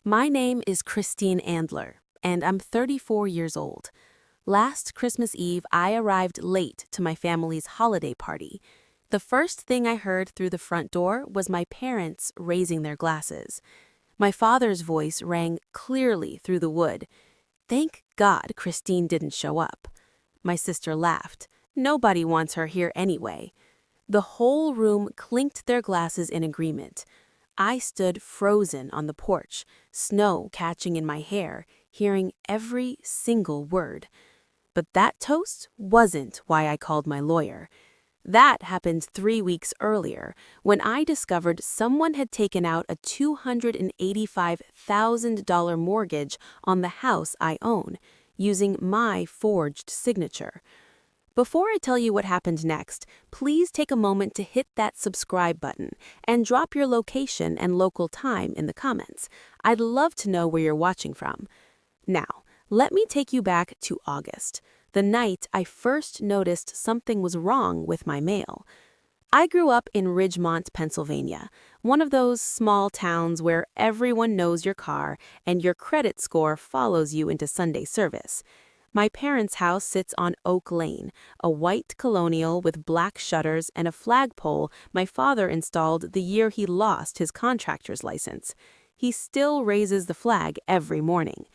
My name is Christine Andler, and I'm 34 years old. Last Christmas Eve, I arrived late to my family's holiday party. The first thing I heard through the front door was my parents raising their glasses. My father's voice rang clearly through the wood. Thank God Christine didn't show up. My sister laughed. Nobody wants her here anyway. The whole room clinked their glasses in agreement. I stood frozen on the porch, snow catching in my hair, hearing every single word. But that toast wasn't why I called my lawyer. That happened 3 weeks earlier, when I discovered someone had taken out a $285,000 mortgage on the house I own, using my forged signature. Before I tell you what happened next, please take a moment to hit that subscribe button and drop your location and local time in the comments. I'd love to know where you're watching from. Now, let me take you back to August, the night I first noticed something was wrong with my mail. I grew up in Ridgemont, Pennsylvania, one of those small towns where everyone knows your car and your credit score follows you into Sunday service. My parents' house sits on Oak Lane, a white colonial with black shutters and a flagpole my father installed the year he lost his contractor's license. He still raises the flag every morning.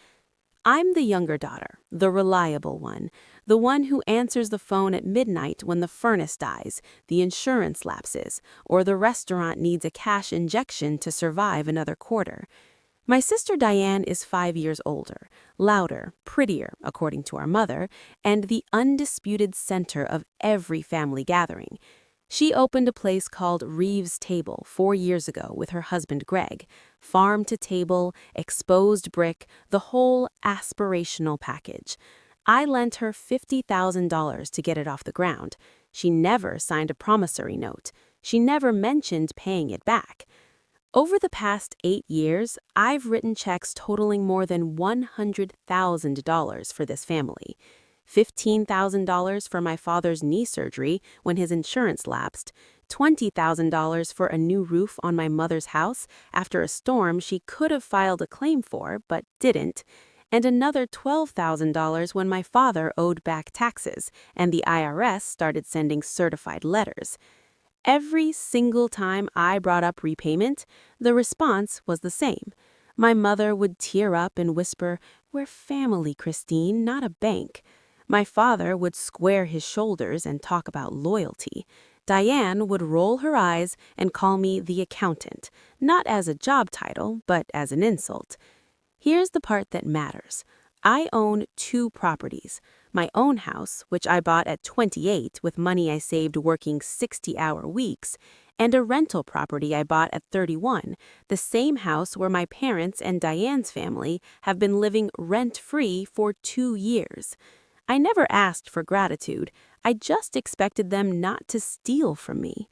I'm the younger daughter, the reliable one, the one who answers the phone at midnight when the furnace dies, the insurance lapses, or the restaurant needs a cash injection to survive another quarter. My sister Diane is 5 years older, louder, prettier, according to our mother, and the undisputed center of every family gathering. She opened a place called Reeves Table 4 years ago with her husband Greg. Farm to table, exposed brick, the whole aspirational package. I lent her $50,000 to get it off the ground. She never signed a promissory note. She never mentioned paying it back. Over the past 8 years, I've written checks totaling more than $100,000 for this family. $15,000 for my father's knee surgery when his insurance lapsed, $20,000 for a new roof on my mother's house after a storm she could have filed a claim for but didn't, and another $12,000 when my father owed back taxes and the IRS started sending certified letters. Every single time I brought up repayment, the response was the same. My mother would tear up and whisper, "We're family, Christine, not a bank." My father would square his shoulders and talk about loyalty. Diane would roll her eyes and call me the accountant, not as a job title, but as an insult. Here's the part that matters. I own 2 properties. My own house, which I bought at 28 with money I saved working 60-hour weeks, and a rental property I bought at 31, the same house where my parents and Diane's family have been living rent-free for 2 years. I never asked for gratitude. I just expected them not to steal from me.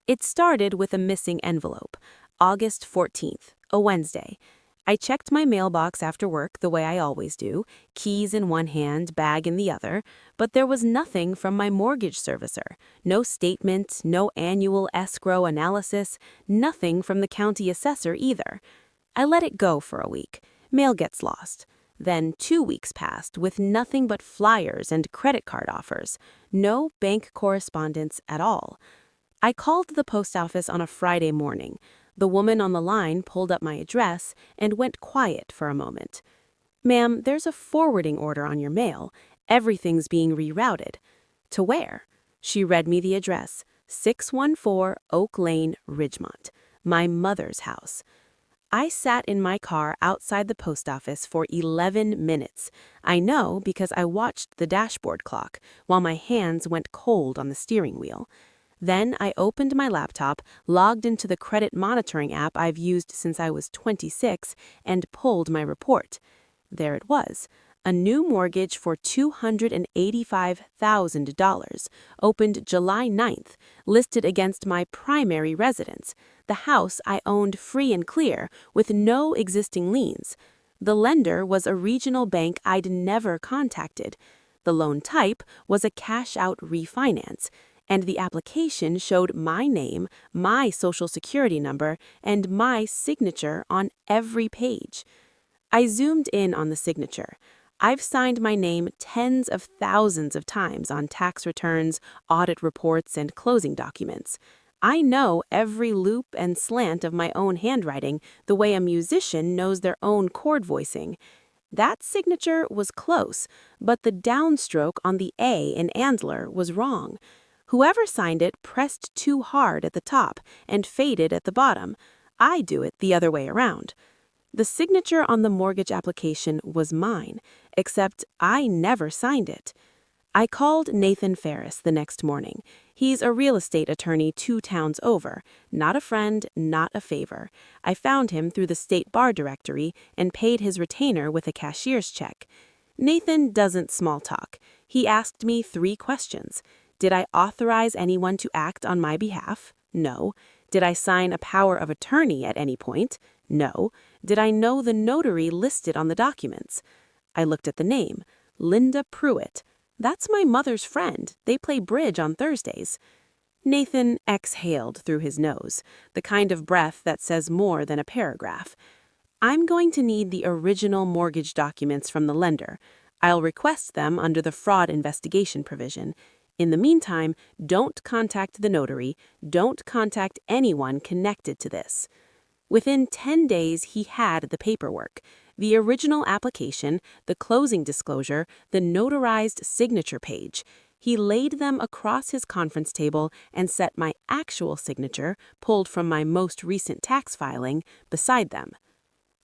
It started with a missing envelope, August 14th, a Wednesday. I checked my mailbox after work the way I always do, keys in one hand, bag in the other, but there was nothing from my mortgage servicer. No statement, no annual escrow analysis, nothing from the county assessor either. I let it go for a week. Mail gets lost. Then 2 weeks passed with nothing but flyers and credit card offers. No bank correspondence at all. I called the post office on a Friday morning. The woman on the line pulled up my address and went quiet for a moment. "Ma'am, there's a forwarding order on your mail. Everything's being rerouted." "To where?" She read me the address, 614 Oak Lane, Ridgemont, my mother's house. I sat in my car outside the post office for 11 minutes. I know because I watched the dashboard clock while my hands went cold on the steering wheel. Then I opened my laptop, logged into the credit monitoring app I've used since I was 26, and pulled my report. There it was, a new mortgage for $285,000, opened July 9th, listed against my primary residence, the house I owned free and clear, with no existing liens. The lender was a regional bank I'd never contacted. The loan type was a cash-out refinance. and the application showed my name, my social security number, and my signature on every page. I zoomed in on the signature. I've signed my name tens of thousands of times on tax returns, audit reports, and closing documents. I know every loop and slant of my own handwriting the way a musician knows their own chord voicing. That signature was close, but the downstroke on the A in Andler was wrong. Whoever signed it pressed too hard at the top and faded at the bottom. I do it the other way around. The signature on the mortgage application was mine, except I never signed it. I called Nathan Ferris the next morning. He's a real estate attorney 2 towns over. Not a friend, not a favor. I found him through the state bar directory and paid his retainer with a cashier's check. Nathan doesn't small talk. He asked me 3 questions. Did I authorize anyone to act on my behalf? No. Did I sign a power of attorney at any point? No. Did I know the notary listed on the documents? I looked at the name, Linda Pruitt. That's my mother's friend. They play bridge on Thursdays. Nathan exhaled through his nose, the kind of breath that says more than a paragraph. I'm going to need the original mortgage documents from the lender. I'll request them under the fraud investigation provision. In the meantime, don't contact the notary. Don't contact anyone connected to this. Within 10 days, he had the paperwork. The original application, the closing disclosure, the notarized signature page. He laid them across his conference table and set my actual signature, pulled from my most recent tax filing, beside them.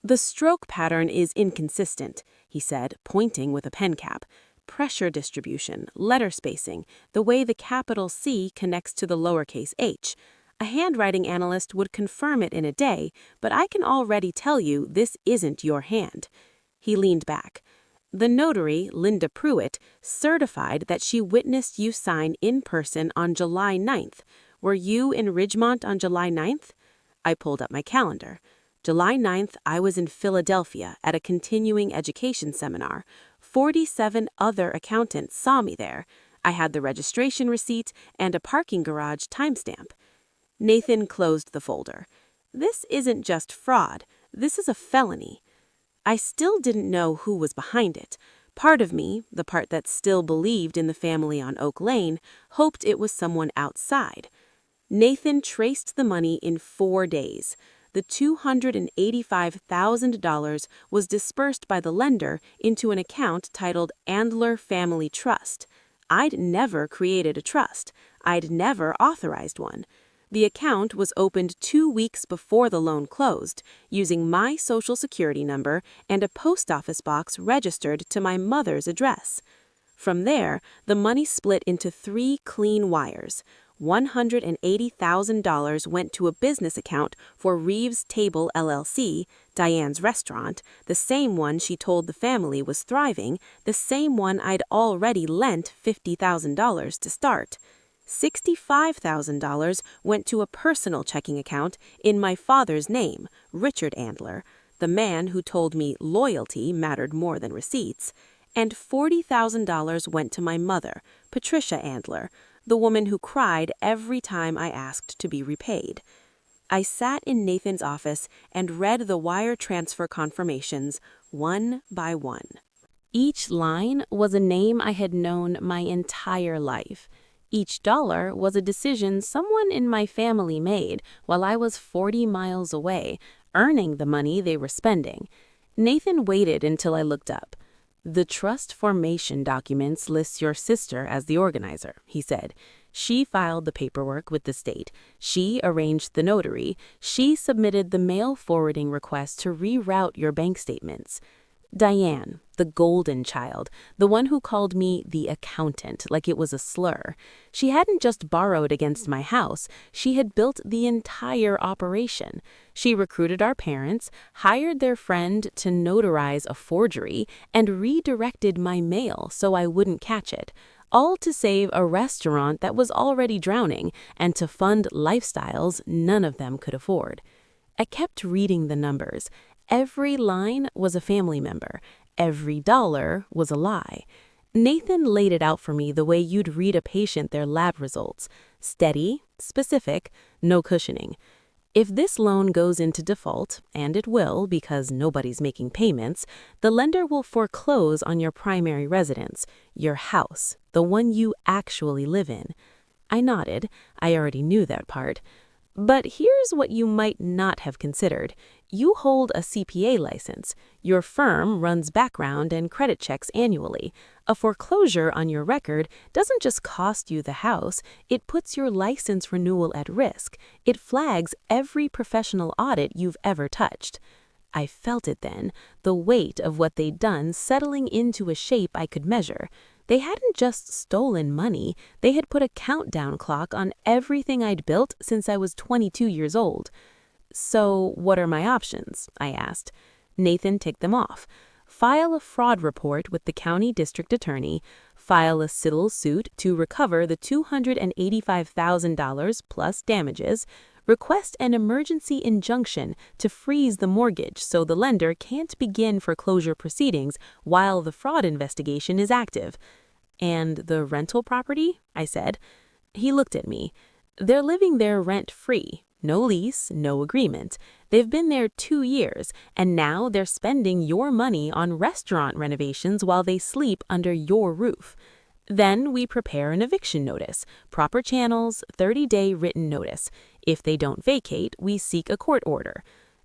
The stroke pattern is inconsistent, he said, pointing with a pen cap. Pressure distribution, letter spacing, the way the capital C connects to the lowercase h. A handwriting analyst would confirm it in a day, but I can already tell you this isn't your hand. He leaned back. The notary, Linda Pruitt, certified that she witnessed you sign in person on July 9th. Were you in Ridgemont on July 9th? I pulled up my calendar. July 9th, I was in Philadelphia at a continuing education seminar. 47 other accountants saw me there. I had the registration receipt and a parking garage timestamp. Nathan closed the folder. This isn't just fraud. This is a felony. I still didn't know who was behind it. Part of me, the part that still believed in the family on Oak Lane, hoped it was someone outside. Nathan traced the money in 4 days. The $285,000 was dispersed by the lender into an account titled Andler Family Trust. I'd never created a trust. I'd never authorized one. The account was opened 2 weeks before the loan closed, using my social security number and a post office box registered to my mother's address. From there, the money split into 3 clean wires. $180,000 went to a business account for Reeves Table LLC, Diane's restaurant, the same one she told the family was thriving, the same one I'd already lent $50,000 to start. $65,000 went to a personal checking account in my father's name, Richard Andler, the man who told me loyalty mattered more than receipts, and $40,000 went to my mother, Patricia Andler, the woman who cried every time I asked to be repaid. I sat in Nathan's office and read the wire transfer confirmations one by one. Each line was a name I had known my entire life. Each dollar was a decision someone in my family made while I was 40 miles away, earning the money they were spending. Nathan waited until I looked up. The trust formation documents lists your sister as the organizer, he said. She filed the paperwork with the state. She arranged the notary. She submitted the mail forwarding request to reroute your bank statements. Diane, the golden child, the one who called me the accountant like it was a slur. She hadn't just borrowed against my house, she had built the entire operation. She recruited our parents, hired their friend to notarize a forgery, and redirected my mail so I wouldn't catch it, all to save a restaurant that was already drowning and to fund lifestyles none of them could afford. I kept reading the numbers. Every line was a family member. Every dollar was a lie. Nathan laid it out for me the way you'd read a patient their lab results. Steady, specific, no cushioning. If this loan goes into default, and it will because nobody's making payments, the lender will foreclose on your primary residence, your house, the one you actually live in. I nodded. I already knew that part. But here's what you might not have considered. You hold a CPA license. Your firm runs background and credit checks annually. A foreclosure on your record doesn't just cost you the house, it puts your license renewal at risk. It flags every professional audit you've ever touched. I felt it then, the weight of what they'd done settling into a shape I could measure. They hadn't just stolen money, they had put a countdown clock on everything I'd built since I was 22 years old. So, what are my options? I asked. Nathan ticked them off. File a fraud report with the county district attorney, file a civil suit to recover the $285,000 plus damages, request an emergency injunction to freeze the mortgage so the lender can't begin foreclosure proceedings while the fraud investigation is active. And the rental property? I said. He looked at me. They're living there rent-free. No lease, no agreement. They've been there 2 years, and now they're spending your money on restaurant renovations while they sleep under your roof. Then we prepare an eviction notice, proper channels, 30-day written notice. If they don't vacate, we seek a court order.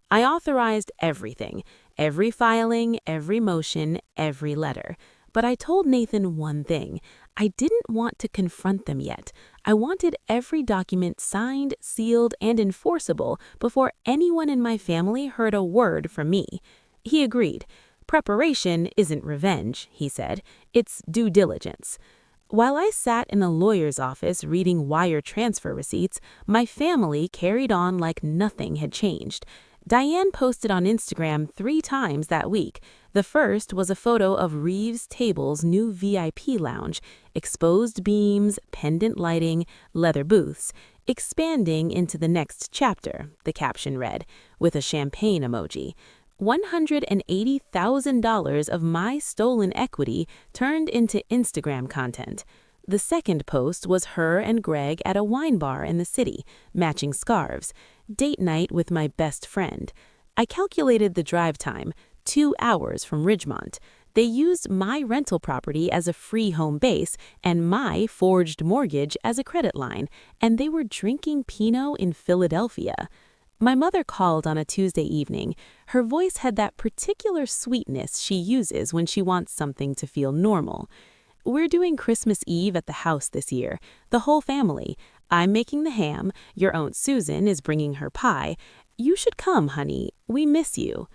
I authorized everything, every filing, every motion, every letter. But I told Nathan one thing. I didn't want to confront them yet. I wanted every document signed, sealed, and enforceable before anyone in my family heard a word from me. He agreed. Preparation isn't revenge, he said. It's due diligence. While I sat in a lawyer's office reading wire transfer receipts, my family carried on like nothing had changed. Diane posted on Instagram 3 times that week. The first was a photo of Reeves Table's new VIP lounge, exposed beams, pendant lighting, leather booths. Expanding into the next chapter, the caption read, with a champagne emoji. $180,000 of my stolen equity turned into Instagram content. The second post was her and Greg at a wine bar in the city, matching scarves. Date night with my best friend. I calculated the drive time, 2 hours from Ridgemont. They used my rental property as a free home base and my forged mortgage as a credit line, and they were drinking Pinot in Philadelphia. My mother called on a Tuesday evening. Her voice had that particular sweetness she uses when she wants something to feel normal. We're doing Christmas Eve at the house this year, the whole family. I'm making the ham, your Aunt Susan is bringing her pie. You should come, honey. We miss you.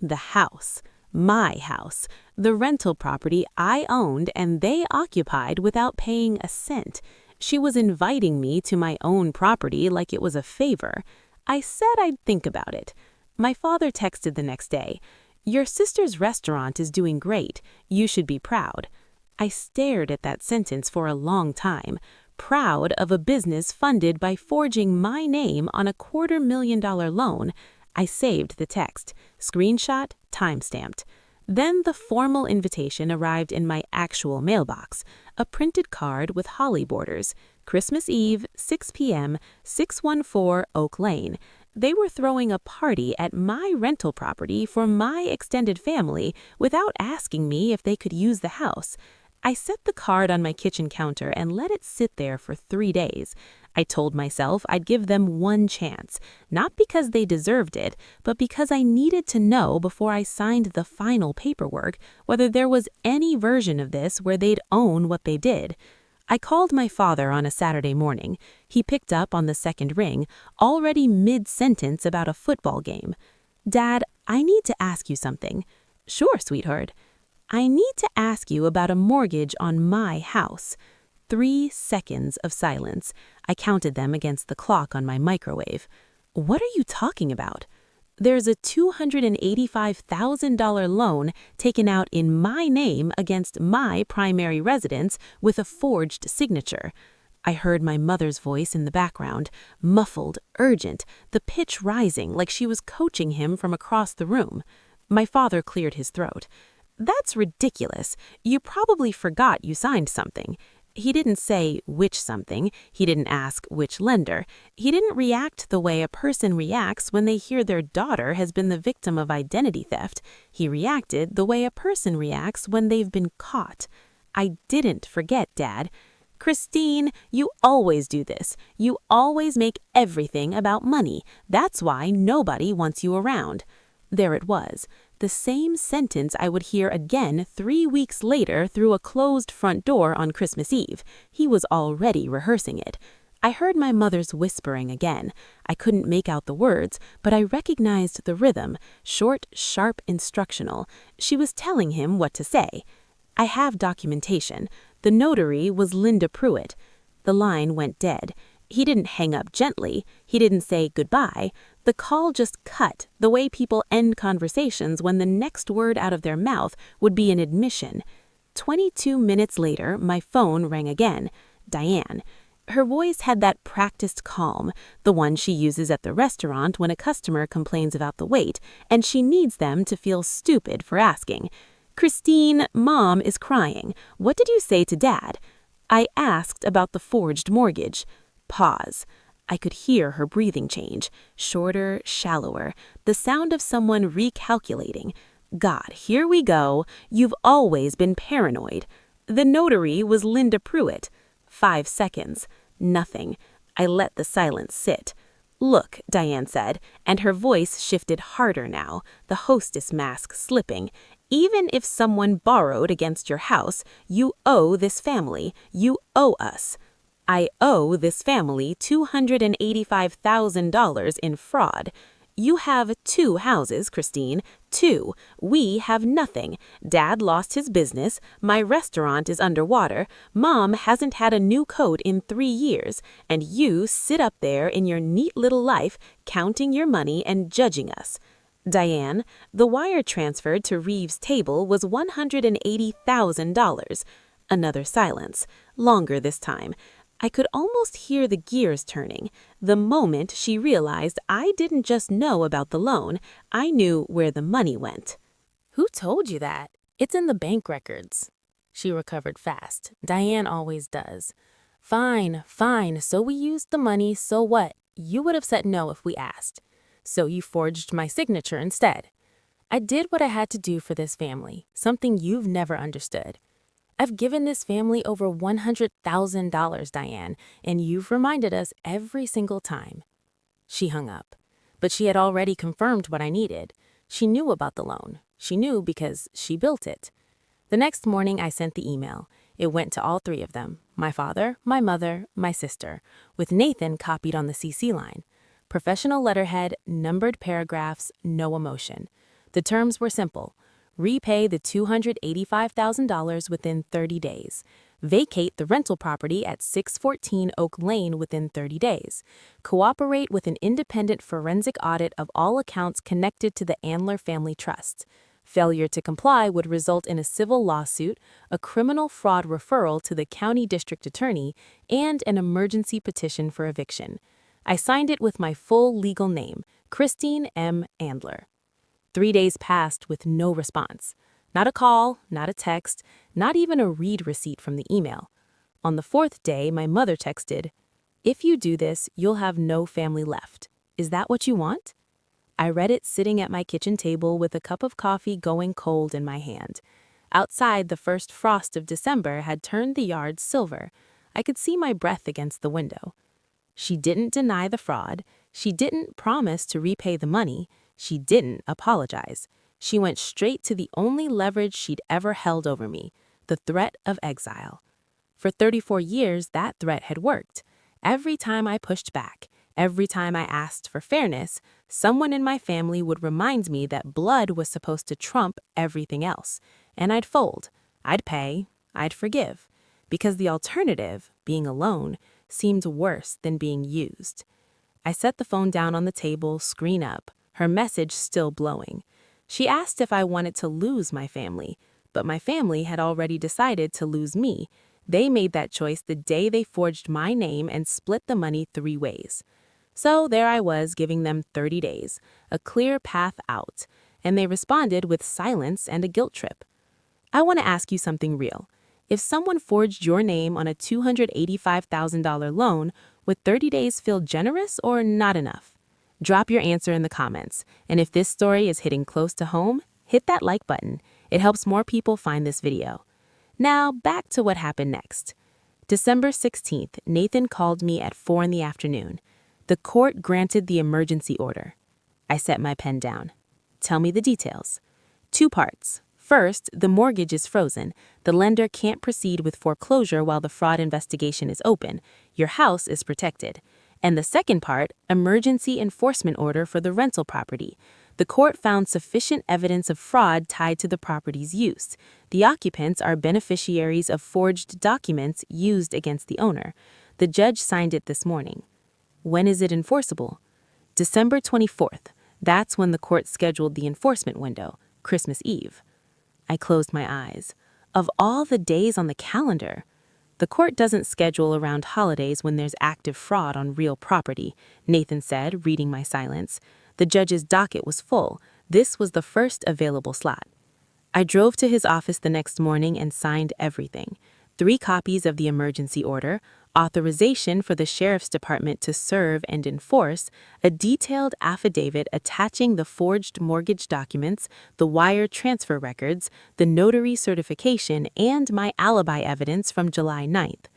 The house. My house. The rental property I owned and they occupied without paying a cent. She was inviting me to my own property like it was a favor. I said I'd think about it. My father texted the next day. Your sister's restaurant is doing great. You should be proud. I stared at that sentence for a long time. Proud of a business funded by forging my name on a $250,000 loan. I saved the text. Screenshot, timestamped. Then the formal invitation arrived in my actual mailbox. A printed card with holly borders. Christmas Eve, 6 p.m., 614 Oak Lane. They were throwing a party at my rental property for my extended family without asking me if they could use the house. I set the card on my kitchen counter and let it sit there for 3 days. I told myself I'd give them one chance, not because they deserved it, but because I needed to know before I signed the final paperwork whether there was any version of this where they'd own what they did. I called my father on a Saturday morning. He picked up on the second ring, already mid-sentence about a football game. Dad, I need to ask you something. Sure, sweetheart. I need to ask you about a mortgage on my house. 3 seconds of silence. I counted them against the clock on my microwave. What are you talking about? There's a $285,000 loan taken out in my name against my primary residence with a forged signature. I heard my mother's voice in the background, muffled, urgent, the pitch rising like she was coaching him from across the room. My father cleared his throat. "That's ridiculous. You probably forgot you signed something." He didn't say which something. He didn't ask which lender. He didn't react the way a person reacts when they hear their daughter has been the victim of identity theft. He reacted the way a person reacts when they've been caught. "I didn't forget, Dad." "Christine, you always do this. You always make everything about money. That's why nobody wants you around." There it was, the same sentence I would hear again 3 weeks later through a closed front door on Christmas Eve. He was already rehearsing it. I heard my mother's whispering again. I couldn't make out the words, but I recognized the rhythm, short, sharp, instructional. She was telling him what to say. "I have documentation. The notary was Linda Pruitt." The line went dead. He didn't hang up gently. He didn't say goodbye. The call just cut, the way people end conversations when the next word out of their mouth would be an admission. 22 minutes later, my phone rang again. Diane. Her voice had that practiced calm, the one she uses at the restaurant when a customer complains about the wait, and she needs them to feel stupid for asking. "Christine, Mom is crying. What did you say to Dad?" "I asked about the forged mortgage." Pause. I could hear her breathing change, shorter, shallower, the sound of someone recalculating. "God, here we go. You've always been paranoid." "The notary was Linda Pruitt." 5 seconds. Nothing. I let the silence sit. "Look," Diane said, and her voice shifted harder now, the hostess mask slipping. "Even if someone borrowed against your house, you owe this family. You owe us." "I owe this family $285,000 in fraud." "You have 2 houses, Christine. 2. We have nothing. Dad lost his business. My restaurant is underwater. Mom hasn't had a new coat in 3 years. And you sit up there in your neat little life, counting your money and judging us." "Diane, the wire transferred to Reeves' table was $180,000. Another silence, longer this time. I could almost hear the gears turning. The moment she realized I didn't just know about the loan, I knew where the money went. "Who told you that? It's in the bank records." She recovered fast. Diane always does. Fine, so we used the money, so what? You would have said no if we asked. So you forged my signature instead. I did what I had to do for this family, something you've never understood. I've given this family over $100,000, Diane, and you've reminded us every single time." She hung up. But she had already confirmed what I needed. She knew about the loan. She knew because she built it. The next morning, I sent the email. It went to all 3 of them, my father, my mother, my sister, with Nathan copied on the CC line. Professional letterhead, numbered paragraphs, no emotion. The terms were simple. Repay the $285,000 within 30 days. Vacate the rental property at 614 Oak Lane within 30 days. Cooperate with an independent forensic audit of all accounts connected to the Andler Family Trust. Failure to comply would result in a civil lawsuit, a criminal fraud referral to the county district attorney, and an emergency petition for eviction. I signed it with my full legal name, Christine M. Andler. 3 days passed with no response. Not a call, not a text, not even a read receipt from the email. On the 4th day, my mother texted, "If you do this, you'll have no family left. Is that what you want?" I read it sitting at my kitchen table with a cup of coffee going cold in my hand. Outside, the first frost of December had turned the yard silver. I could see my breath against the window. She didn't deny the fraud. She didn't promise to repay the money. She didn't apologize. She went straight to the only leverage she'd ever held over me, the threat of exile. For 34 years, that threat had worked. Every time I pushed back, every time I asked for fairness, someone in my family would remind me that blood was supposed to trump everything else. And I'd fold. I'd pay. I'd forgive. Because the alternative, being alone, seemed worse than being used. I set the phone down on the table, screen up, her message still blowing. She asked if I wanted to lose my family, but my family had already decided to lose me. They made that choice the day they forged my name and split the money 3 ways. So there I was giving them 30 days, a clear path out, and they responded with silence and a guilt trip. I want to ask you something real. If someone forged your name on a $285,000 loan, would 30 days feel generous or not enough? Drop your answer in the comments. And if this story is hitting close to home, hit that like button. It helps more people find this video. Now, back to what happened next. December 16th, Nathan called me at 4 in the afternoon. The court granted the emergency order. I set my pen down. Tell me the details. 2 parts. First, the mortgage is frozen. The lender can't proceed with foreclosure while the fraud investigation is open. Your house is protected. And the second part, emergency enforcement order for the rental property. The court found sufficient evidence of fraud tied to the property's use. The occupants are beneficiaries of forged documents used against the owner. The judge signed it this morning. When is it enforceable? December 24th. That's when the court scheduled the enforcement window, Christmas Eve. I closed my eyes. Of all the days on the calendar, the court doesn't schedule around holidays when there's active fraud on real property, Nathan said, reading my silence. The judge's docket was full. This was the first available slot. I drove to his office the next morning and signed everything. 3 copies of the emergency order, authorization for the sheriff's department to serve and enforce, a detailed affidavit attaching the forged mortgage documents, the wire transfer records, the notary certification, and my alibi evidence from July 9th.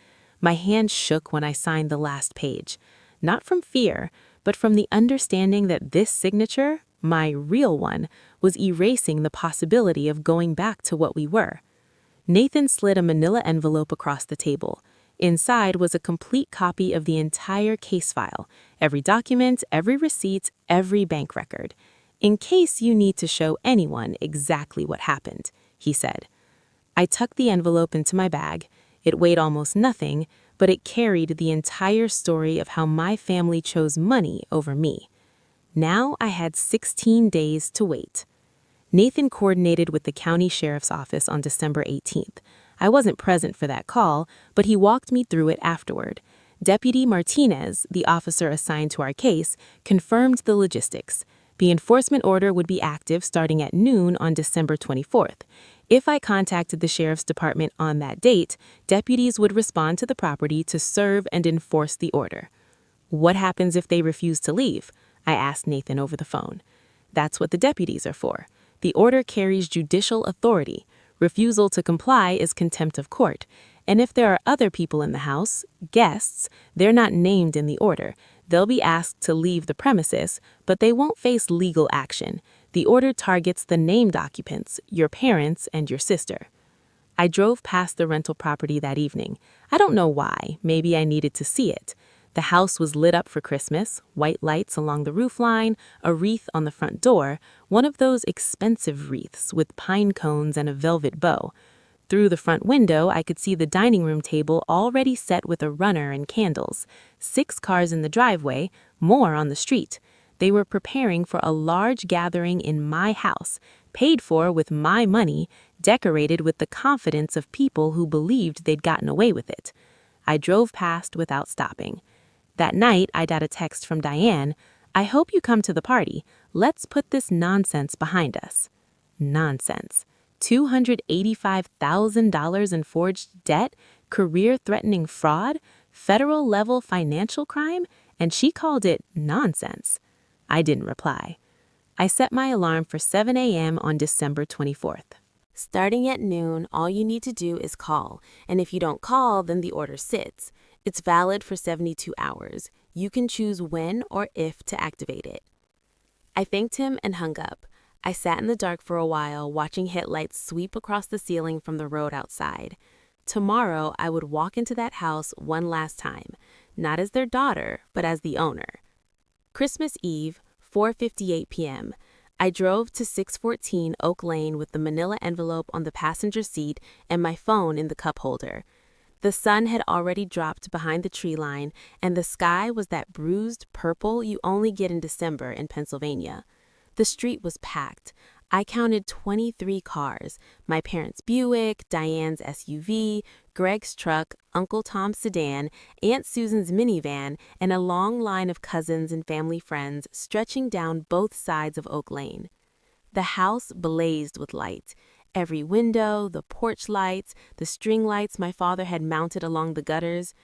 My hand shook when I signed the last page. Not from fear, but from the understanding that this signature, my real one, was erasing the possibility of going back to what we were. Nathan slid a manila envelope across the table. Inside was a complete copy of the entire case file, every document, every receipt, every bank record. In case you need to show anyone exactly what happened, he said. I tucked the envelope into my bag. It weighed almost nothing, but it carried the entire story of how my family chose money over me. Now I had 16 days to wait. Nathan coordinated with the county sheriff's office on December 18th. I wasn't present for that call, but he walked me through it afterward. Deputy Martinez, the officer assigned to our case, confirmed the logistics. The enforcement order would be active starting at noon on December 24th. If I contacted the sheriff's department on that date, deputies would respond to the property to serve and enforce the order. What happens if they refuse to leave? I asked Nathan over the phone. That's what the deputies are for. The order carries judicial authority. Refusal to comply is contempt of court. And if there are other people in the house, guests, they're not named in the order. They'll be asked to leave the premises, but they won't face legal action. The order targets the named occupants, your parents and your sister. I drove past the rental property that evening. I don't know why. Maybe I needed to see it. The house was lit up for Christmas, white lights along the roofline, a wreath on the front door, one of those expensive wreaths with pine cones and a velvet bow. Through the front window, I could see the dining room table already set with a runner and candles. 6 cars in the driveway, more on the street. They were preparing for a large gathering in my house, paid for with my money, decorated with the confidence of people who believed they'd gotten away with it. I drove past without stopping. That night, I got a text from Diane. I hope you come to the party. Let's put this nonsense behind us. Nonsense. $285,000 in forged debt, career-threatening fraud, federal-level financial crime, and she called it nonsense. I didn't reply. I set my alarm for 7 a.m. on December 24th. Starting at noon, all you need to do is call, and if you don't call, then the order sits. It's valid for 72 hours. You can choose when or if to activate it. I thanked him and hung up. I sat in the dark for a while, watching headlights sweep across the ceiling from the road outside. Tomorrow, I would walk into that house one last time, not as their daughter, but as the owner. Christmas Eve, 4:58 p.m. I drove to 614 Oak Lane with the manila envelope on the passenger seat and my phone in the cup holder. The sun had already dropped behind the tree line, and the sky was that bruised purple you only get in December in Pennsylvania. The street was packed. I counted 23 cars, my parents' Buick, Diane's SUV, Greg's truck, Uncle Tom's sedan, Aunt Susan's minivan, and a long line of cousins and family friends stretching down both sides of Oak Lane. The house blazed with light. Every window, the porch lights, the string lights my father had mounted along the gutters.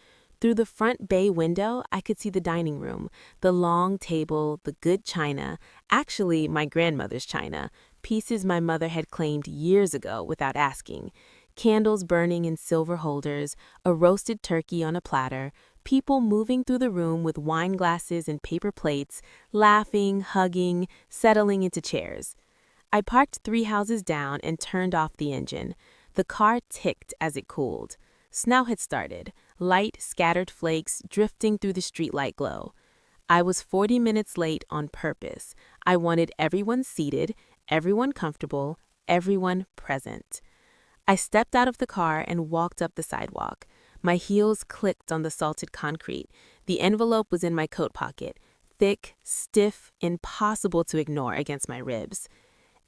Through the front bay window, I could see the dining room, the long table, the good china, actually my grandmother's china, pieces my mother had claimed years ago without asking, candles burning in silver holders, a roasted turkey on a platter, people moving through the room with wine glasses and paper plates, laughing, hugging, settling into chairs. I parked 3 houses down and turned off the engine. The car ticked as it cooled. Snow had started, light, scattered flakes drifting through the streetlight glow. I was 40 minutes late on purpose. I wanted everyone seated, everyone comfortable, everyone present. I stepped out of the car and walked up the sidewalk. My heels clicked on the salted concrete. The envelope was in my coat pocket, thick, stiff, impossible to ignore against my ribs.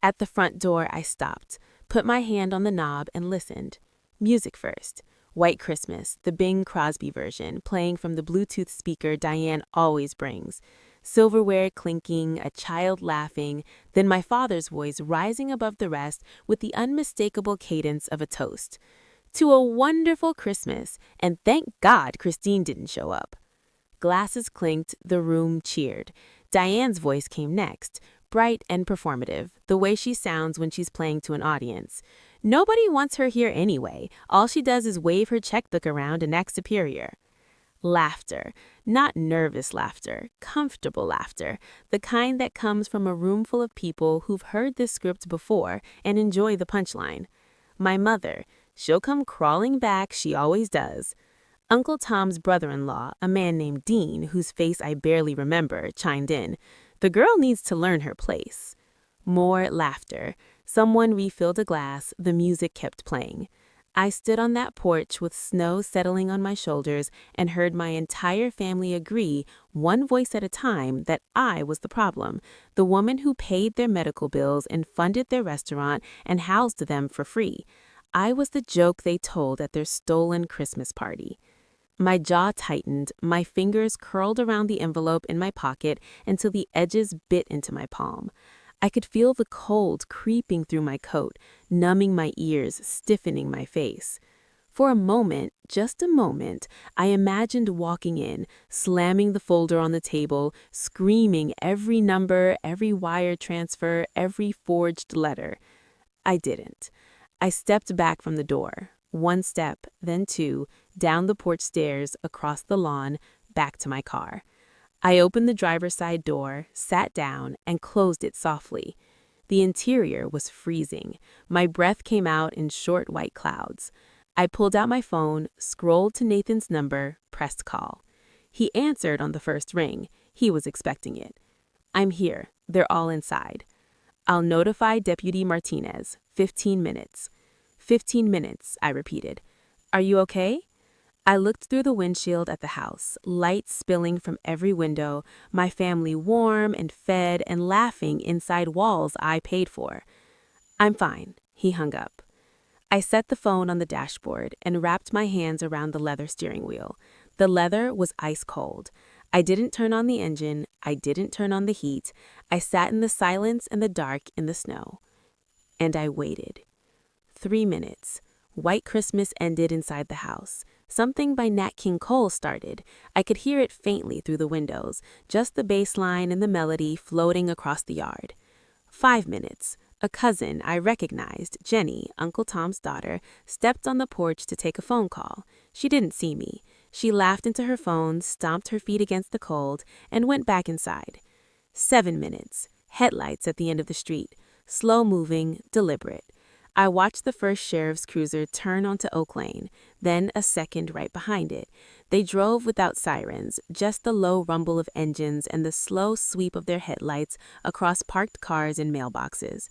At the front door, I stopped, put my hand on the knob and listened. Music first. White Christmas, the Bing Crosby version, playing from the Bluetooth speaker Diane always brings. Silverware clinking, a child laughing, then my father's voice rising above the rest with the unmistakable cadence of a toast. To a wonderful Christmas, and thank God Christine didn't show up. Glasses clinked, the room cheered. Diane's voice came next, bright and performative, the way she sounds when she's playing to an audience. Nobody wants her here anyway. All she does is wave her checkbook around and act superior. Laughter, not nervous laughter, comfortable laughter, the kind that comes from a room full of people who've heard this script before and enjoy the punchline. My mother, she'll come crawling back, she always does. Uncle Tom's brother-in-law, a man named Dean, whose face I barely remember, chimed in. The girl needs to learn her place. More laughter. Someone refilled a glass, the music kept playing. I stood on that porch with snow settling on my shoulders and heard my entire family agree, one voice at a time, that I was the problem, the woman who paid their medical bills and funded their restaurant and housed them for free. I was the joke they told at their stolen Christmas party. My jaw tightened, my fingers curled around the envelope in my pocket until the edges bit into my palm. I could feel the cold creeping through my coat, numbing my ears, stiffening my face. For a moment, just a moment, I imagined walking in, slamming the folder on the table, screaming every number, every wire transfer, every forged letter. I didn't. I stepped back from the door. 1 step, then 2, down the porch stairs, across the lawn, back to my car. I opened the driver's side door, sat down, and closed it softly. The interior was freezing. My breath came out in short white clouds. I pulled out my phone, scrolled to Nathan's number, pressed call. He answered on the first ring. He was expecting it. I'm here. They're all inside. I'll notify Deputy Martinez. 15 minutes. 15 minutes, I repeated. Are you okay? I looked through the windshield at the house, light spilling from every window, my family warm and fed and laughing inside walls I paid for. I'm fine, he hung up. I set the phone on the dashboard and wrapped my hands around the leather steering wheel. The leather was ice cold. I didn't turn on the engine. I didn't turn on the heat. I sat in the silence and the dark in the snow. And I waited. 3 minutes. White Christmas ended inside the house. Something by Nat King Cole started. I could hear it faintly through the windows, just the bass line and the melody floating across the yard. 5 minutes. A cousin I recognized, Jenny, Uncle Tom's daughter, stepped on the porch to take a phone call. She didn't see me. She laughed into her phone, stomped her feet against the cold, and went back inside. 7 minutes. Headlights at the end of the street. Slow-moving, deliberate. I watched the first sheriff's cruiser turn onto Oak Lane, then a second right behind it. They drove without sirens, just the low rumble of engines and the slow sweep of their headlights across parked cars and mailboxes.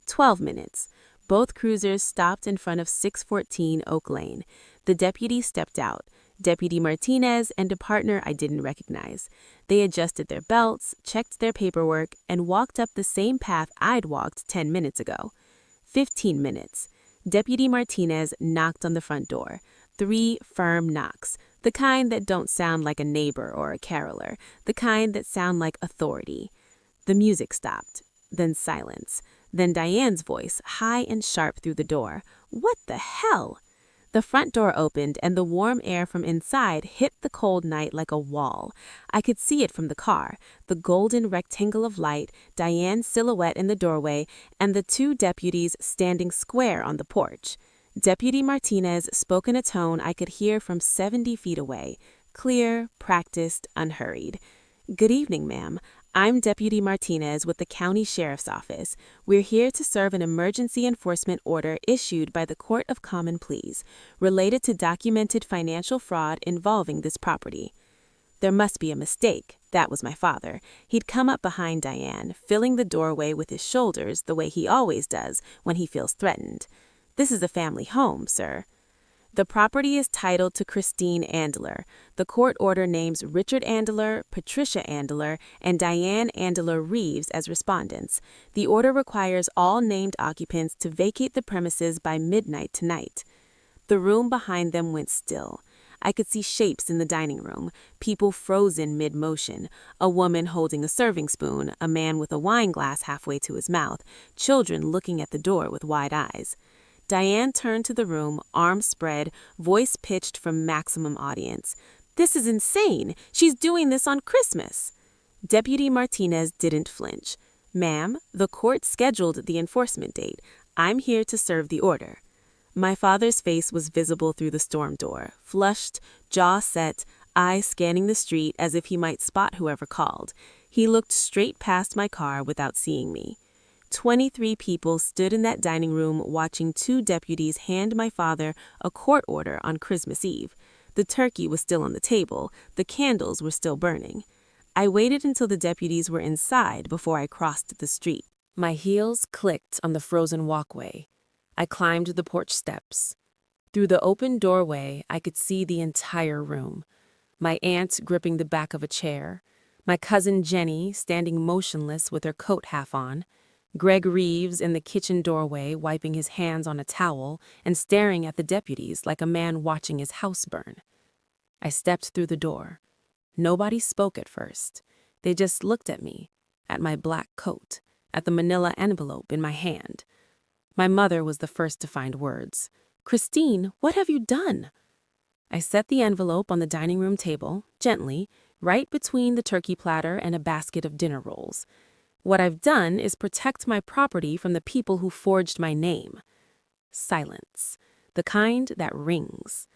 12 minutes. Both cruisers stopped in front of 614 Oak Lane. The deputy stepped out, Deputy Martinez and a partner I didn't recognize. They adjusted their belts, checked their paperwork, and walked up the same path I'd walked 10 minutes ago. 15 minutes. Deputy Martinez knocked on the front door. 3 firm knocks, the kind that don't sound like a neighbor or a caroler, the kind that sound like authority. The music stopped, then silence. Then Diane's voice, high and sharp through the door. "What the hell?" The front door opened and the warm air from inside hit the cold night like a wall. I could see it from the car, the golden rectangle of light, Diane's silhouette in the doorway, and the two deputies standing square on the porch. Deputy Martinez spoke in a tone I could hear from 70 feet away, clear, practiced, unhurried. "Good evening, ma'am. I'm Deputy Martinez with the County Sheriff's Office. We're here to serve an emergency enforcement order issued by the Court of Common Pleas, related to documented financial fraud involving this property." There must be a mistake. That was my father. He'd come up behind Diane, filling the doorway with his shoulders the way he always does when he feels threatened. "This is a family home, sir. The property is titled to Christine Andler. The court order names Richard Andler, Patricia Andler, and Diane Andler Reeves as respondents. The order requires all named occupants to vacate the premises by midnight tonight." The room behind them went still. I could see shapes in the dining room, people frozen mid-motion, a woman holding a serving spoon, a man with a wine glass halfway to his mouth, children looking at the door with wide eyes. Diane turned to the room, arms spread, voice pitched from maximum audience. "This is insane! She's doing this on Christmas!" Deputy Martinez didn't flinch. "Ma'am, the court scheduled the enforcement date. I'm here to serve the order." My father's face was visible through the storm door, flushed, jaw set, eyes scanning the street as if he might spot whoever called. He looked straight past my car without seeing me. 23 people stood in that dining room watching two deputies hand my father a court order on Christmas Eve. The turkey was still on the table, the candles were still burning. I waited until the deputies were inside before I crossed the street. My heels clicked on the frozen walkway. I climbed the porch steps. Through the open doorway, I could see the entire room. My aunt gripping the back of a chair, my cousin Jenny standing motionless with her coat half on, Greg Reeves in the kitchen doorway wiping his hands on a towel and staring at the deputies like a man watching his house burn. I stepped through the door. Nobody spoke at first. They just looked at me, at my black coat, at the manila envelope in my hand. My mother was the first to find words. "Christine, what have you done?" I set the envelope on the dining room table, gently, right between the turkey platter and a basket of dinner rolls. "What I've done is protect my property from the people who forged my name." Silence, the kind that rings.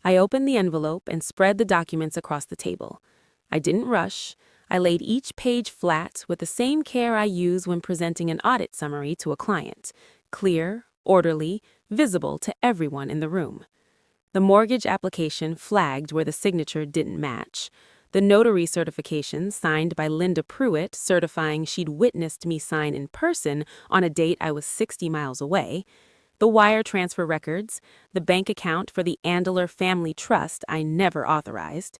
I opened the envelope and spread the documents across the table. I didn't rush. I laid each page flat with the same care I use when presenting an audit summary to a client. Clear, orderly, visible to everyone in the room. The mortgage application flagged where the signature didn't match. The notary certification signed by Linda Pruitt certifying she'd witnessed me sign in person on a date I was 60 miles away. The wire transfer records, the bank account for the Andler Family Trust I never authorized.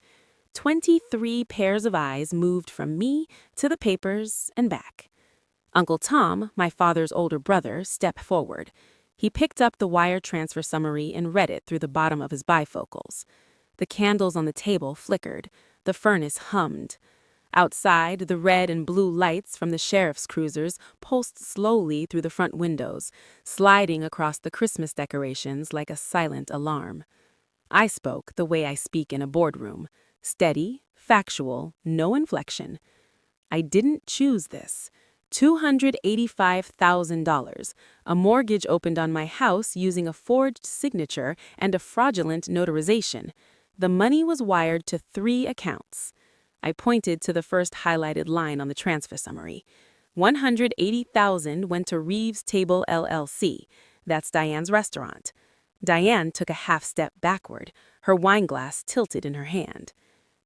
23 pairs of eyes moved from me to the papers and back. Uncle Tom, my father's older brother, stepped forward. He picked up the wire transfer summary and read it through the bottom of his bifocals. The candles on the table flickered. The furnace hummed. Outside, the red and blue lights from the sheriff's cruisers pulsed slowly through the front windows, sliding across the Christmas decorations like a silent alarm. I spoke the way I speak in a boardroom, steady, factual, no inflection. I didn't choose this. $285,000, a mortgage opened on my house using a forged signature and a fraudulent notarization. The money was wired to 3 accounts. I pointed to the first highlighted line on the transfer summary. $180,000 went to Reeves Table LLC. That's Diane's restaurant. Diane took a half step backward, her wine glass tilted in her hand.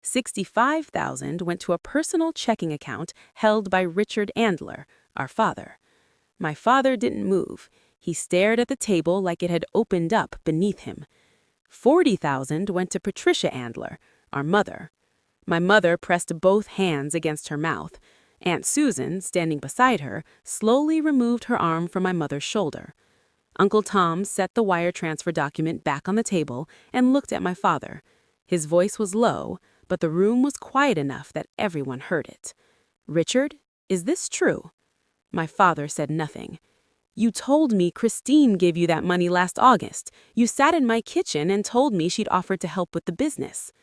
$65,000 went to a personal checking account held by Richard Andler, our father. My father didn't move. He stared at the table like it had opened up beneath him. $40,000 went to Patricia Andler, our mother. My mother pressed both hands against her mouth. Aunt Susan, standing beside her, slowly removed her arm from my mother's shoulder. Uncle Tom set the wire transfer document back on the table and looked at my father. His voice was low, but the room was quiet enough that everyone heard it. "Richard, is this true?" My father said nothing. You told me Christine gave you that money last August. You sat in my kitchen and told me she'd offered to help with the business.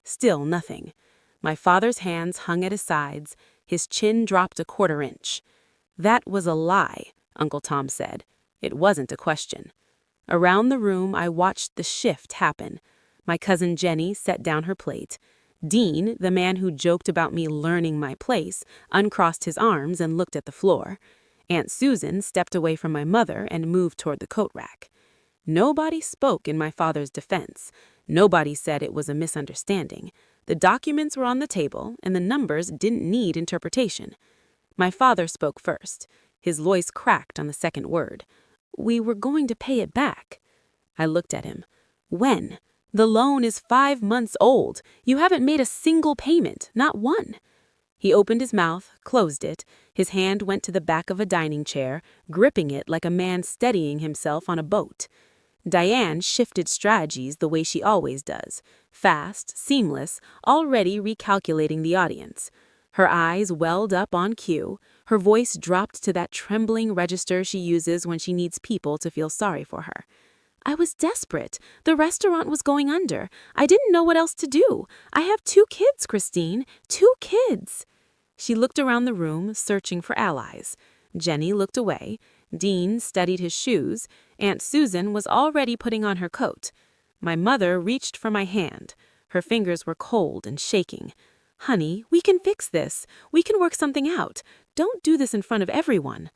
Still nothing. My father's hands hung at his sides. His chin dropped a quarter inch. That was a lie, Uncle Tom said. It wasn't a question. Around the room, I watched the shift happen. My cousin Jenny set down her plate. Dean, the man who joked about me learning my place, uncrossed his arms and looked at the floor. Aunt Susan stepped away from my mother and moved toward the coat rack. Nobody spoke in my father's defense. Nobody said it was a misunderstanding. The documents were on the table, and the numbers didn't need interpretation. My father spoke first. His voice cracked on the second word. We were going to pay it back. I looked at him. When? The loan is 5 months old. You haven't made a single payment, not one. He opened his mouth, closed it. His hand went to the back of a dining chair, gripping it like a man steadying himself on a boat. Diane shifted strategies the way she always does, fast, seamless, already recalculating the audience. Her eyes welled up on cue. Her voice dropped to that trembling register she uses when she needs people to feel sorry for her. I was desperate. The restaurant was going under. I didn't know what else to do. I have 2 kids, Christine. 2 kids. She looked around the room, searching for allies. Jenny looked away. Dean studied his shoes. Aunt Susan was already putting on her coat. My mother reached for my hand. Her fingers were cold and shaking. Honey, we can fix this. We can work something out. Don't do this in front of everyone.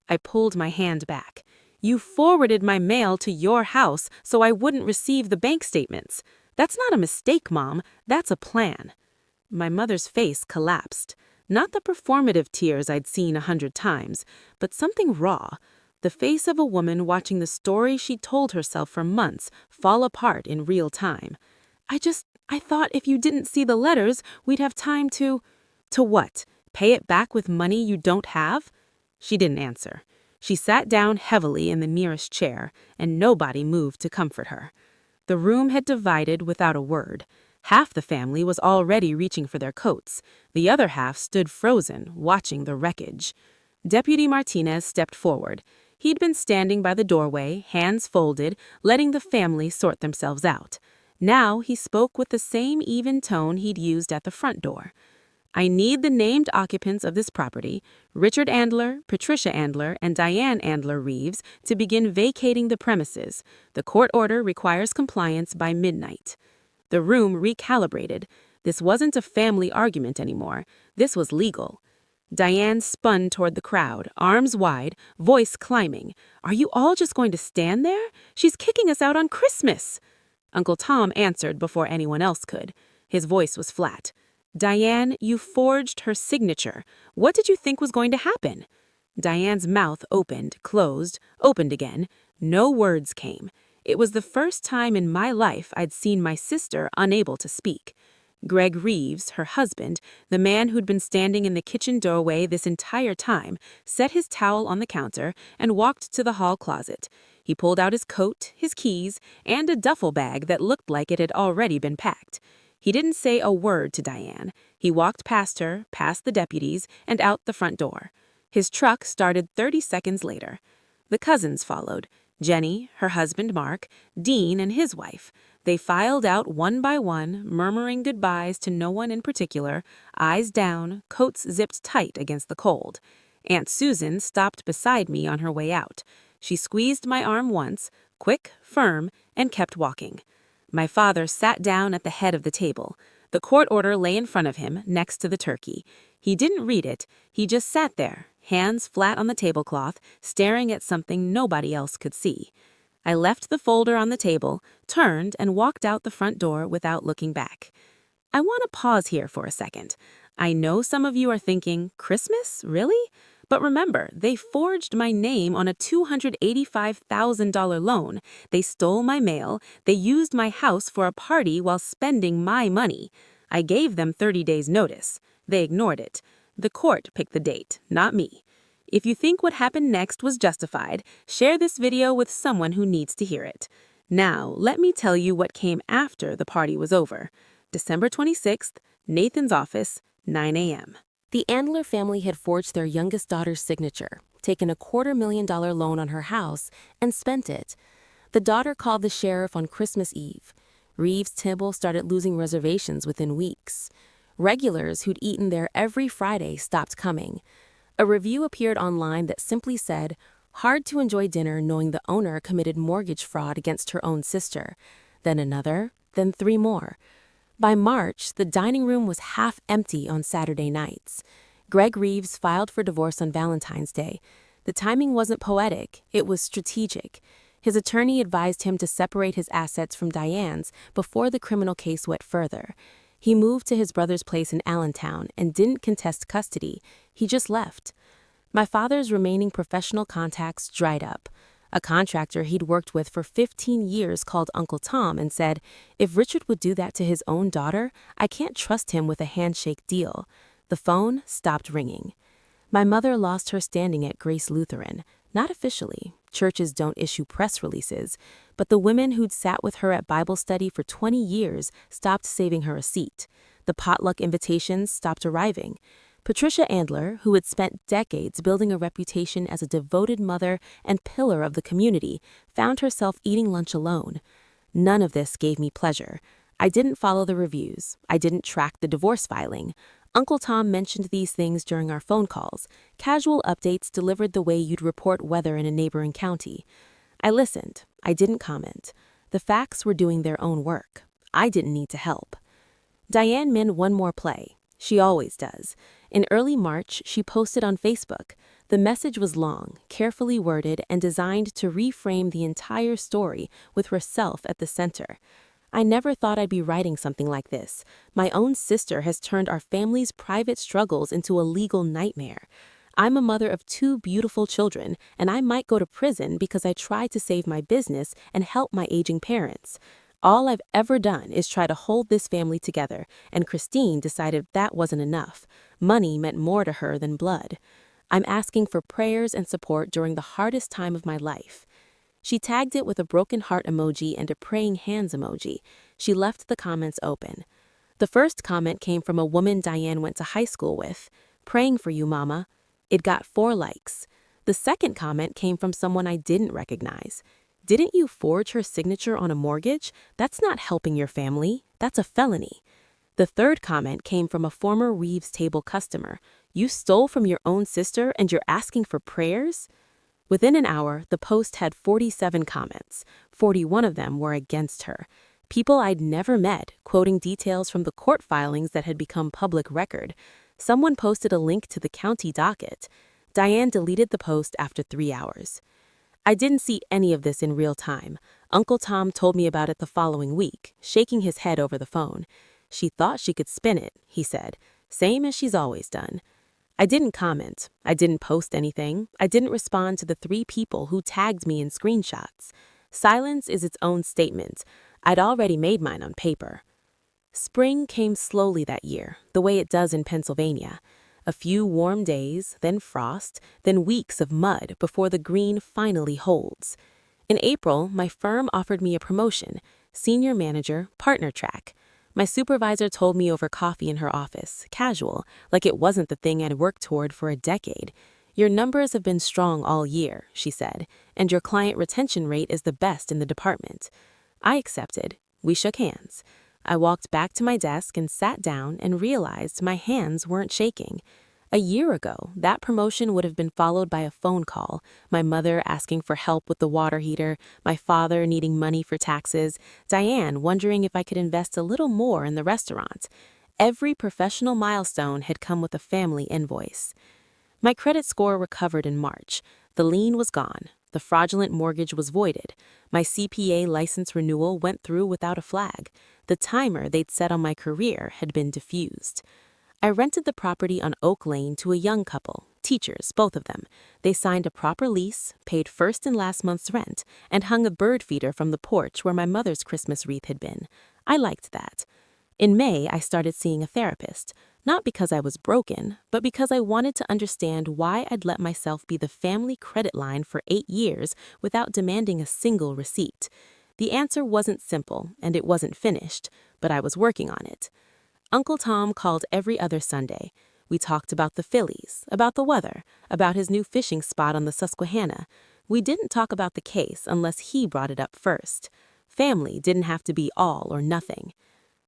I pulled my hand back. You forwarded my mail to your house so I wouldn't receive the bank statements. That's not a mistake, Mom. That's a plan. My mother's face collapsed. Not the performative tears I'd seen 100 times, but something raw. The face of a woman watching the story she'd told herself for months fall apart in real time. I thought if you didn't see the letters, we'd have time to... To what? Pay it back with money you don't have? She didn't answer. She sat down heavily in the nearest chair, and nobody moved to comfort her. The room had divided without a word. Half the family was already reaching for their coats. The other half stood frozen, watching the wreckage. Deputy Martinez stepped forward. He'd been standing by the doorway, hands folded, letting the family sort themselves out. Now he spoke with the same even tone he'd used at the front door. I need the named occupants of this property, Richard Andler, Patricia Andler, and Diane Andler Reeves, to begin vacating the premises. The court order requires compliance by midnight. The room recalibrated. This wasn't a family argument anymore. This was legal. Diane spun toward the crowd, arms wide, voice climbing. Are you all just going to stand there? She's kicking us out on Christmas. Uncle Tom answered before anyone else could. His voice was flat. Diane, you forged her signature. What did you think was going to happen? Diane's mouth opened, closed, opened again. No words came. It was the first time in my life I'd seen my sister unable to speak. Greg Reeves, her husband, the man who'd been standing in the kitchen doorway this entire time, set his towel on the counter and walked to the hall closet. He pulled out his coat, his keys, and a duffel bag that looked like it had already been packed. He didn't say a word to Diane. He walked past her, past the deputies, and out the front door. His truck started 30 seconds later. The cousins followed. Jenny, her husband Mark, Dean, and his wife. They filed out one by one, murmuring goodbyes to no one in particular, eyes down, coats zipped tight against the cold. Aunt Susan stopped beside me on her way out. She squeezed my arm once, quick, firm, and kept walking. My father sat down at the head of the table. The court order lay in front of him, next to the turkey. He didn't read it. He just sat there, hands flat on the tablecloth, staring at something nobody else could see. I left the folder on the table, turned, and walked out the front door without looking back. I want to pause here for a second. I know some of you are thinking, Christmas? Really? But remember, they forged my name on a $285,000 loan. They stole my mail. They used my house for a party while spending my money. I gave them 30 days' notice. They ignored it. The court picked the date, not me. If you think what happened next was justified, share this video with someone who needs to hear it. Now, let me tell you what came after the party was over. December 26th, Nathan's office, 9 a.m. The Andler family had forged their youngest daughter's signature. taken a $250,000 loan on her house and spent it. The daughter called the sheriff on Christmas Eve. Reeves Tibble started losing reservations within weeks. Regulars who'd eaten there every Friday stopped coming. A review appeared online that simply said, "Hard to enjoy dinner knowing the owner committed mortgage fraud against her own sister." Then another, then 3 more. By March, the dining room was half empty on Saturday nights. Greg Reeves filed for divorce on Valentine's Day. The timing wasn't poetic, it was strategic. His attorney advised him to separate his assets from Diane's before the criminal case went further. He moved to his brother's place in Allentown and didn't contest custody. He just left. My father's remaining professional contacts dried up. A contractor he'd worked with for 15 years called Uncle Tom and said, "If Richard would do that to his own daughter, I can't trust him with a handshake deal." The phone stopped ringing. My mother lost her standing at Grace Lutheran. Not officially. Churches don't issue press releases. But the women who'd sat with her at Bible study for 20 years stopped saving her a seat. The potluck invitations stopped arriving. Patricia Andler, who had spent decades building a reputation as a devoted mother and pillar of the community, found herself eating lunch alone. None of this gave me pleasure. I didn't follow the reviews. I didn't track the divorce filing. Uncle Tom mentioned these things during our phone calls, casual updates delivered the way you'd report weather in a neighboring county. I listened. I didn't comment. The facts were doing their own work. I didn't need to help. Diane manned one more play. She always does. In early March, she posted on Facebook. The message was long, carefully worded, and designed to reframe the entire story with herself at the center. I never thought I'd be writing something like this. My own sister has turned our family's private struggles into a legal nightmare. I'm a mother of 2 beautiful children, and I might go to prison because I tried to save my business and help my aging parents. All I've ever done is try to hold this family together, and Christine decided that wasn't enough. Money meant more to her than blood. I'm asking for prayers and support during the hardest time of my life. She tagged it with a broken heart emoji and a praying hands emoji. She left the comments open. The first comment came from a woman Diane went to high school with. "Praying for you, Mama." It got 4 likes. The second comment came from someone I didn't recognize. "Didn't you forge her signature on a mortgage? That's not helping your family. That's a felony." The third comment came from a former Reeves Table customer. "You stole from your own sister and you're asking for prayers?" Within an hour, the post had 47 comments. 41 of them were against her. People I'd never met, quoting details from the court filings that had become public record. Someone posted a link to the county docket. Diane deleted the post after 3 hours. I didn't see any of this in real time. Uncle Tom told me about it the following week, shaking his head over the phone. "She thought she could spin it," he said, "same as she's always done." I didn't comment. I didn't post anything. I didn't respond to the 3 people who tagged me in screenshots. Silence is its own statement. I'd already made mine on paper. Spring came slowly that year, the way it does in Pennsylvania. A few warm days, then frost, then weeks of mud before the green finally holds. In April, my firm offered me a promotion, senior manager, partner track. My supervisor told me over coffee in her office, casual, like it wasn't the thing I'd worked toward for a decade. "Your numbers have been strong all year," she said, "and your client retention rate is the best in the department." I accepted. We shook hands. I walked back to my desk and sat down and realized my hands weren't shaking. A year ago, that promotion would have been followed by a phone call, my mother asking for help with the water heater, my father needing money for taxes, Diane wondering if I could invest a little more in the restaurant. Every professional milestone had come with a family invoice. My credit score recovered in March. The lien was gone. The fraudulent mortgage was voided. My CPA license renewal went through without a flag. The timer they'd set on my career had been diffused. I rented the property on Oak Lane to a young couple, teachers, both of them. They signed a proper lease, paid first and last month's rent, and hung a bird feeder from the porch where my mother's Christmas wreath had been. I liked that. In May, I started seeing a therapist, not because I was broken, but because I wanted to understand why I'd let myself be the family credit line for 8 years without demanding a single receipt. The answer wasn't simple, and it wasn't finished, but I was working on it. Uncle Tom called every other Sunday. We talked about the Phillies, about the weather, about his new fishing spot on the Susquehanna. We didn't talk about the case unless he brought it up first. Family didn't have to be all or nothing.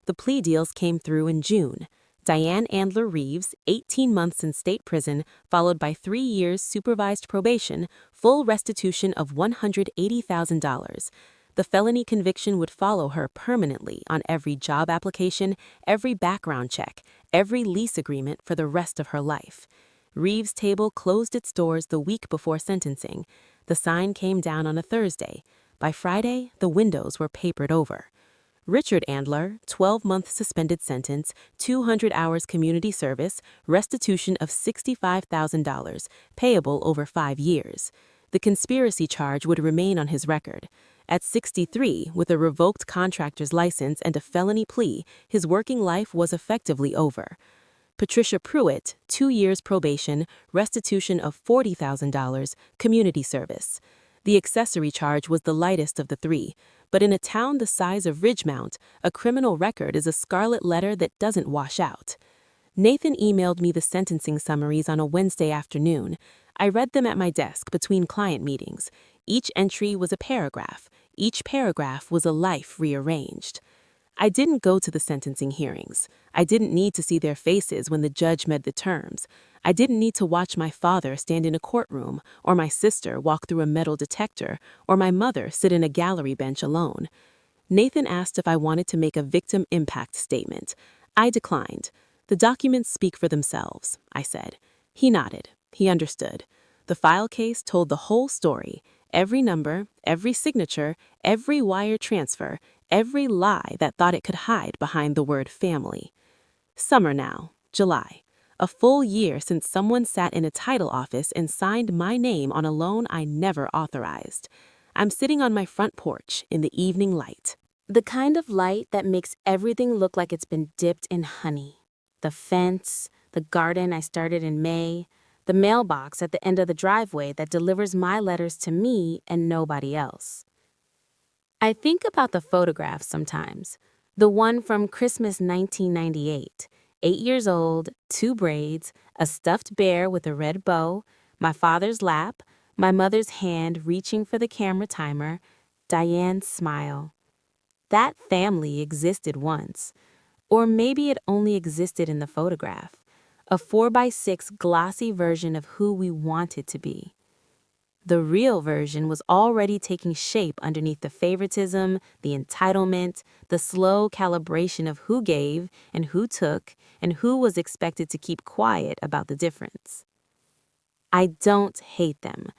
The plea deals came through in June. Diane Andler Reeves, 18 months in state prison, followed by 3 years supervised probation, full restitution of $180,000. The felony conviction would follow her permanently on every job application, every background check, every lease agreement for the rest of her life. Reeves' table closed its doors the week before sentencing. The sign came down on a Thursday. By Friday, the windows were papered over. Richard Andler, 12-month suspended sentence, 200 hours community service, restitution of $65,000, payable over 5 years. The conspiracy charge would remain on his record. At 63, with a revoked contractor's license and a felony plea, his working life was effectively over. Patricia Pruitt, 2 years probation, restitution of $40,000, community service. The accessory charge was the lightest of the 3, but in a town the size of Ridgemount, a criminal record is a scarlet letter that doesn't wash out. Nathan emailed me the sentencing summaries on a Wednesday afternoon. I read them at my desk between client meetings. Each entry was a paragraph. Each paragraph was a life rearranged. I didn't go to the sentencing hearings. I didn't need to see their faces when the judge read the terms. I didn't need to watch my father stand in a courtroom, or my sister walk through a metal detector, or my mother sit in a gallery bench alone. Nathan asked if I wanted to make a victim impact statement. I declined. The documents speak for themselves, I said. He nodded. He understood. The file case told the whole story. Every number, every signature, every wire transfer, every lie that thought it could hide behind the word family. Summer now, July. A full year since someone sat in a title office and signed my name on a loan I never authorized. I'm sitting on my front porch in the evening light. The kind of light that makes everything look like it's been dipped in honey. The fence, the garden I started in May, the mailbox at the end of the driveway that delivers my letters to me and nobody else. I think about the photographs sometimes. The one from Christmas 1998, 8 years old, 2 braids, a stuffed bear with a red bow, my father's lap, my mother's hand reaching for the camera timer, Diane's smile. That family existed once. Or maybe it only existed in the photograph. A 4x6 glossy version of who we wanted to be. The real version was already taking shape underneath the favoritism, the entitlement, the slow calibration of who gave and who took and who was expected to keep quiet about the difference. I don't hate them.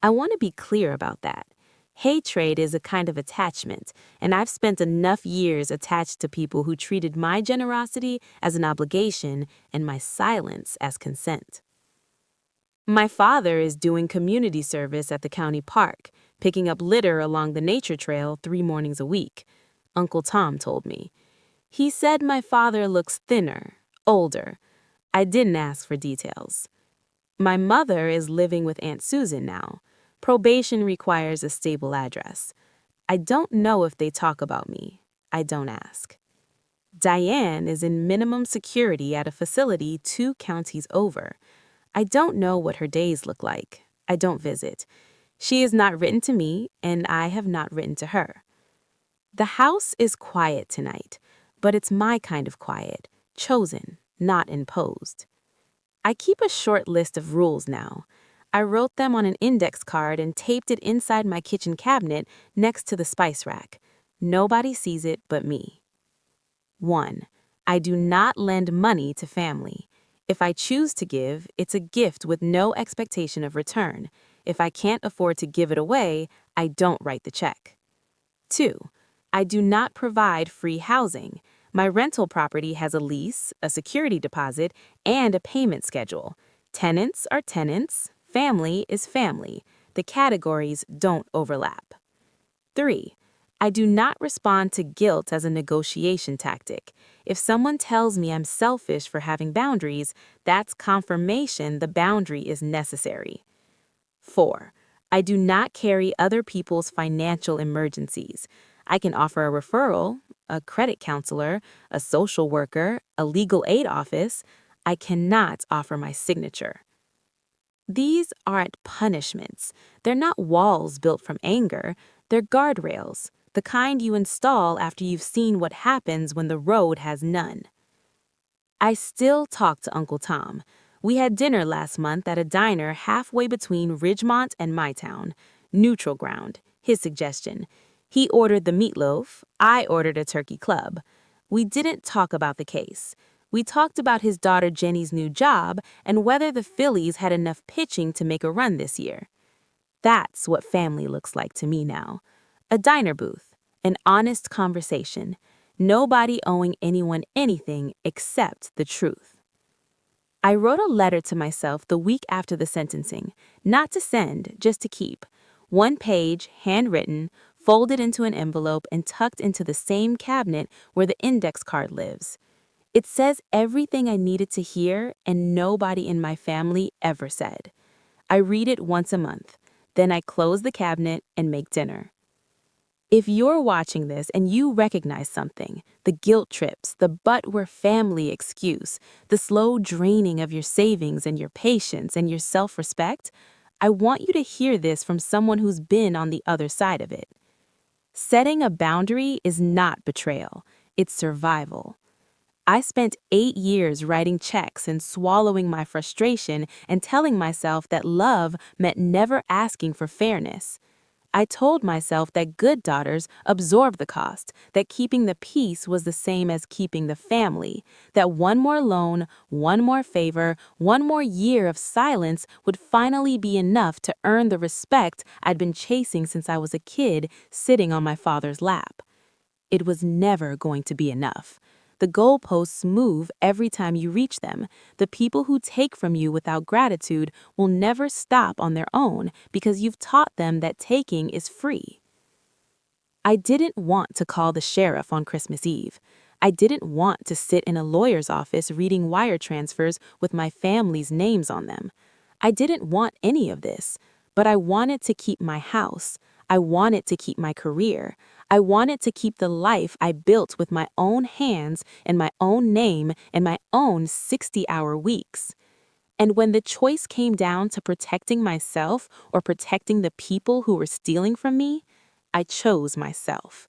I want to be clear about that. Hatred is a kind of attachment, and I've spent enough years attached to people who treated my generosity as an obligation and my silence as consent. My father is doing community service at the county park, picking up litter along the nature trail 3 mornings a week, Uncle Tom told me. He said my father looks thinner, older. I didn't ask for details. My mother is living with Aunt Susan now. Probation requires a stable address. I don't know if they talk about me. I don't ask. Diane is in minimum security at a facility 2 counties over. I don't know what her days look like. I don't visit. She has not written to me, and I have not written to her. The house is quiet tonight, but it's my kind of quiet, chosen, not imposed. I keep a short list of rules now. I wrote them on an index card and taped it inside my kitchen cabinet next to the spice rack. Nobody sees it but me. 1. I do not lend money to family. If I choose to give, it's a gift with no expectation of return. If I can't afford to give it away, I don't write the check. 2. I do not provide free housing. My rental property has a lease, a security deposit, and a payment schedule. Tenants are tenants. Family is family. The categories don't overlap. 3. I do not respond to guilt as a negotiation tactic. If someone tells me I'm selfish for having boundaries, that's confirmation the boundary is necessary. 4. I do not carry other people's financial emergencies. I can offer a referral, a credit counselor, a social worker, a legal aid office. I cannot offer my signature. These aren't punishments. They're not walls built from anger. They're guardrails, the kind you install after you've seen what happens when the road has none. I still talk to Uncle Tom. We had dinner last month at a diner halfway between Ridgemont and my town. Neutral ground, his suggestion. He ordered the meatloaf. I ordered a turkey club. We didn't talk about the case. We talked about his daughter Jenny's new job and whether the Phillies had enough pitching to make a run this year. That's what family looks like to me now. A diner booth, an honest conversation, nobody owing anyone anything except the truth. I wrote a letter to myself the week after the sentencing, not to send, just to keep. 1 page, handwritten, folded into an envelope and tucked into the same cabinet where the index card lives. It says everything I needed to hear and nobody in my family ever said. I read it once a month. Then I close the cabinet and make dinner. If you're watching this and you recognize something, the guilt trips, the "but we're family" excuse, the slow draining of your savings and your patience and your self-respect, I want you to hear this from someone who's been on the other side of it. Setting a boundary is not betrayal, it's survival. I spent 8 years writing checks and swallowing my frustration and telling myself that love meant never asking for fairness. I told myself that good daughters absorb the cost, that keeping the peace was the same as keeping the family, that one more loan, one more favor, one more year of silence would finally be enough to earn the respect I'd been chasing since I was a kid sitting on my father's lap. It was never going to be enough. The goalposts move every time you reach them. The people who take from you without gratitude will never stop on their own because you've taught them that taking is free. I didn't want to call the sheriff on Christmas Eve. I didn't want to sit in a lawyer's office reading wire transfers with my family's names on them. I didn't want any of this, but I wanted to keep my house. I wanted to keep my career. I wanted to keep the life I built with my own hands and my own name and my own 60-hour weeks. And when the choice came down to protecting myself or protecting the people who were stealing from me, I chose myself.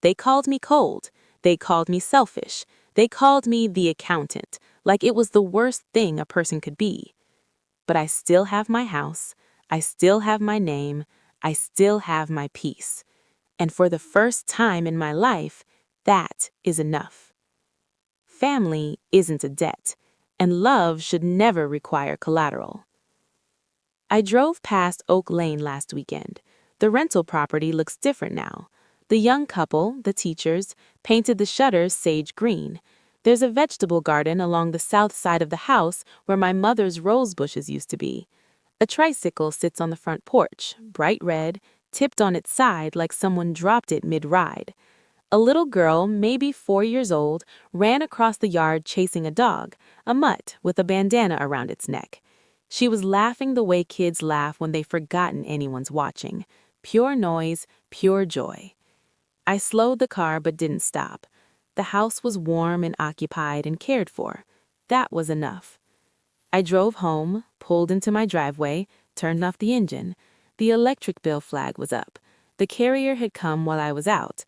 They called me cold. They called me selfish. They called me the accountant, like it was the worst thing a person could be. But I still have my house. I still have my name. I still have my peace. And for the first time in my life, that is enough. Family isn't a debt, and love should never require collateral. I drove past Oak Lane last weekend. The rental property looks different now. The young couple, the teachers, painted the shutters sage green. There's a vegetable garden along the south side of the house where my mother's rose bushes used to be. A tricycle sits on the front porch, bright red, tipped on its side like someone dropped it mid-ride. A little girl, maybe 4 years old, ran across the yard chasing a dog, a mutt with a bandana around its neck. She was laughing the way kids laugh when they've forgotten anyone's watching. Pure noise, pure joy. I slowed the car but didn't stop. The house was warm and occupied and cared for. That was enough. I drove home, pulled into my driveway, turned off the engine. The electric bill flag was up. The carrier had come while I was out.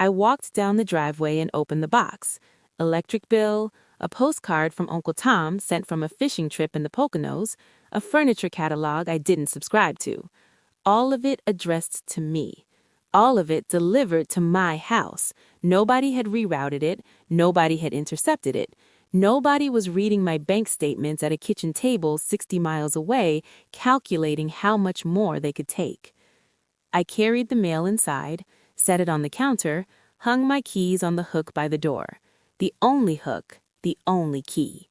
I walked down the driveway and opened the box. Electric bill, a postcard from Uncle Tom sent from a fishing trip in the Poconos, a furniture catalog I didn't subscribe to. All of it addressed to me. All of it delivered to my house. Nobody had rerouted it. Nobody had intercepted it. Nobody was reading my bank statements at a kitchen table 60 miles away, calculating how much more they could take. I carried the mail inside, set it on the counter, hung my keys on the hook by the door. The only hook, the only key.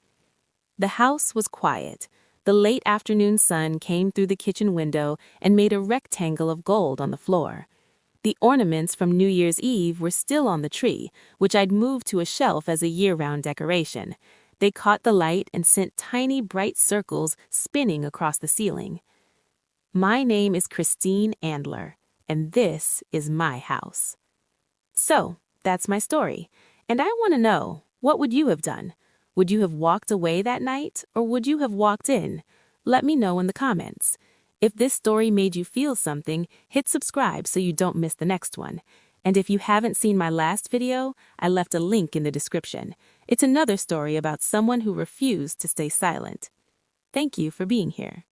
The house was quiet. The late afternoon sun came through the kitchen window and made a rectangle of gold on the floor. The ornaments from New Year's Eve were still on the tree, which I'd moved to a shelf as a year-round decoration. They caught the light and sent tiny bright circles spinning across the ceiling. My name is Christine Andler, and this is my house. So, that's my story. And I want to know, what would you have done? Would you have walked away that night, or would you have walked in? Let me know in the comments. If this story made you feel something, hit subscribe so you don't miss the next one. And if you haven't seen my last video, I left a link in the description. It's another story about someone who refused to stay silent. Thank you for being here.